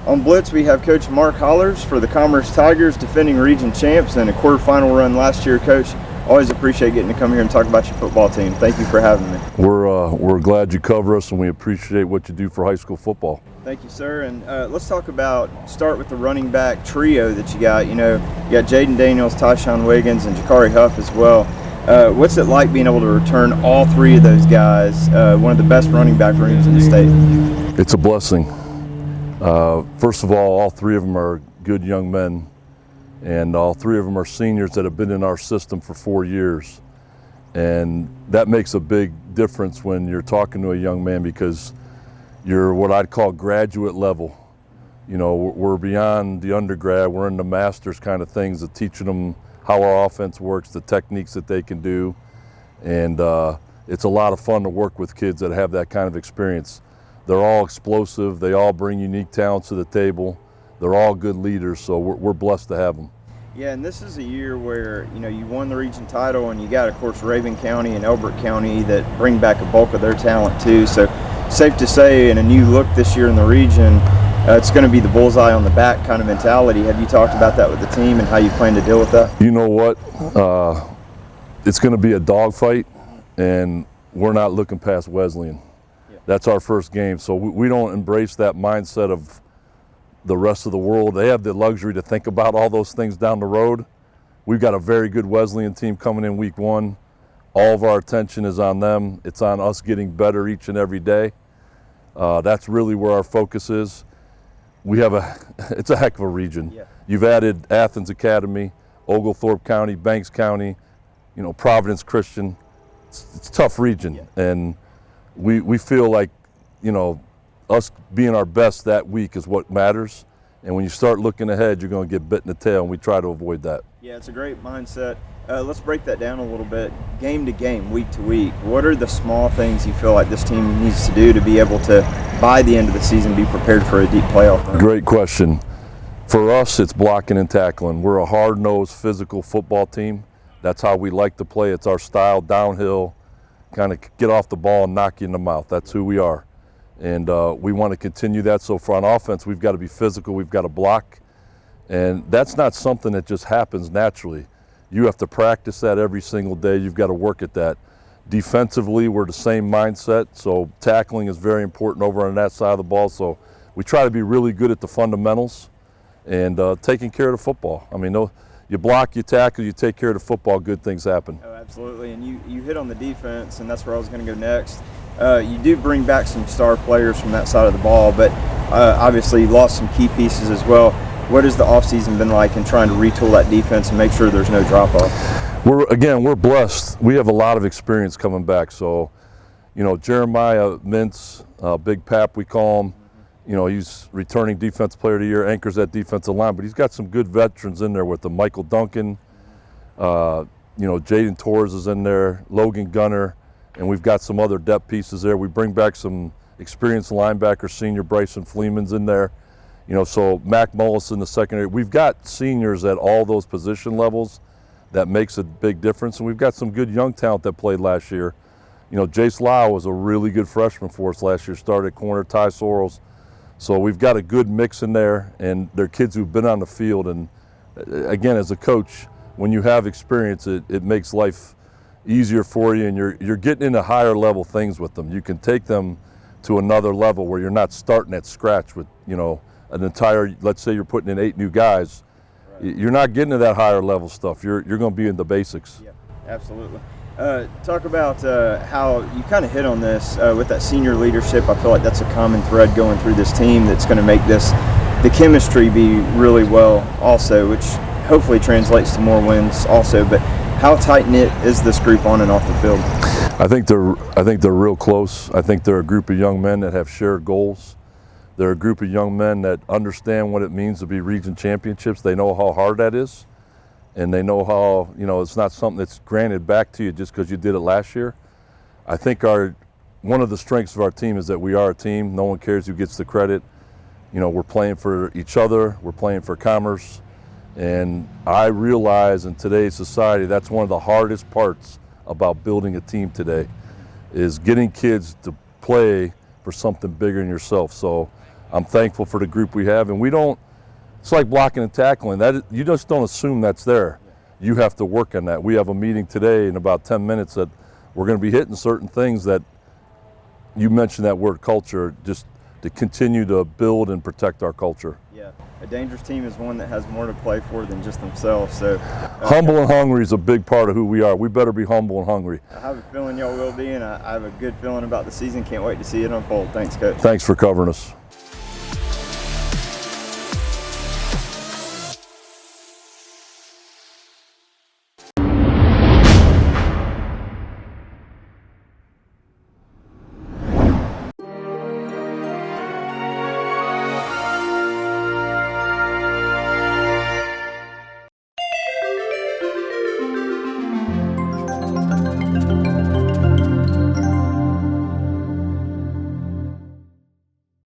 On Blitz, we have Coach Mark Hollars for the Commerce Tigers, defending region champs and a quarterfinal run last year. Coach, always appreciate getting to come here and talk about your football team. Thank you for having me. We're glad you cover us, and we appreciate what you do for high school football. Thank you, sir. And let's start with the running back trio that you got. You got Jaden Daniels, Tyshawn Wiggins, and Jakari Huff as well. What's it like being able to return all three of those guys, one of the best running back rooms in the state? It's a blessing. First of all three of them are good young men, and all three of them are seniors that have been in our system for 4 years. And that makes a big difference when you're talking to a young man, because you're what I'd call graduate level. We're beyond the undergrad, we're in the master's kind of things, of teaching them how our offense works, the techniques that they can do. And it's a lot of fun to work with kids that have that kind of experience. They're all explosive. They all bring unique talents to the table. They're all good leaders, so we're blessed to have them. Yeah, and this is a year where, you won the region title, and you got, of course, Raven County and Elbert County that bring back a bulk of their talent too. So safe to say, in a new look this year in the region, it's going to be the bullseye on the back kind of mentality. Have you talked about that with the team and how you plan to deal with that? You know what? It's going to be a dogfight, and we're not looking past Wesleyan. That's our first game, so we don't embrace that mindset of the rest of the world. They have the luxury to think about all those things down the road. We've got a very good Wesleyan team coming in week 1. All of our attention is on them. It's on us getting better each and every day. That's really where our focus is. It's a heck of a region. Yeah. You've added Athens Academy, Oglethorpe County, Banks County, Providence Christian. It's a tough region. Yeah. And we feel like, us being our best that week is what matters. And when you start looking ahead, you're going to get bit in the tail, and we try to avoid that. Yeah, it's a great mindset. Let's break that down a little bit. Game to game, week to week, what are the small things you feel like this team needs to do to be able to, by the end of the season, be prepared for a deep playoff run? Great question. For us, it's blocking and tackling. We're a hard-nosed, physical football team. That's how we like to play. It's our style, downhill, kind of get off the ball and knock you in the mouth. That's who we are. And we want to continue that. So for on offense, we've got to be physical, we've got to block. And that's not something that just happens naturally. You have to practice that every single day. You've got to work at that. Defensively, we're the same mindset. So tackling is very important over on that side of the ball. So we try to be really good at the fundamentals and taking care of the football. I mean, you block, you tackle, you take care of the football, good things happen. Oh, absolutely. And you hit on the defense, and that's where I was going to go next. You do bring back some star players from that side of the ball, but obviously you lost some key pieces as well. What has the offseason been like in trying to retool that defense and make sure there's no drop-off? We're blessed. We have a lot of experience coming back. So, Jeremiah Mintz, Big Pap we call him, he's returning Defensive Player of the Year, anchors that defensive line, but he's got some good veterans in there with the Michael Duncan, Jaden Torres is in there, Logan Gunner, and we've got some other depth pieces there. We bring back some experienced linebackers, senior Bryson Fleeman's in there. So Mac Mullis in the secondary. We've got seniors at all those position levels that makes a big difference. And we've got some good young talent that played last year. Jace Lau was a really good freshman for us last year, started at corner, Ty Sorrells. So we've got a good mix in there, and they're kids who've been on the field. And again, as a coach, when you have experience, it makes life easier for you, and you're getting into higher level things with them. You can take them to another level where you're not starting at scratch with, an entire, let's say you're putting in 8 new guys. Right. You're not getting to that higher level stuff. You're going to be in the basics. Yeah, absolutely. Talk about how you kind of hit on this with that senior leadership. I feel like that's a common thread going through this team that's going to make the chemistry be really well also, which hopefully translates to more wins also. But how tight-knit is this group on and off the field? I think they're real close. I think they're a group of young men that have shared goals. They're a group of young men that understand what it means to be region championships. They know how hard that is, and they know how, it's not something that's granted back to you just because you did it last year. I think one of the strengths of our team is that we are a team. No one cares who gets the credit. We're playing for each other. We're playing for Commerce. And I realize in today's society, that's one of the hardest parts about building a team today, is getting kids to play for something bigger than yourself. So I'm thankful for the group we have, and we don't. It's like blocking and tackling. That you just don't assume that's there. You have to work on that. We have a meeting today in about 10 minutes that we're going to be hitting certain things that you mentioned, that word culture, just to continue to build and protect our culture. Yeah, a dangerous team is one that has more to play for than just themselves. So humble and hungry is a big part of who we are. We better be humble and hungry. I have a feeling y'all will be, and I have a good feeling about the season. Can't wait to see it unfold. Thanks, Coach. Thanks for covering us.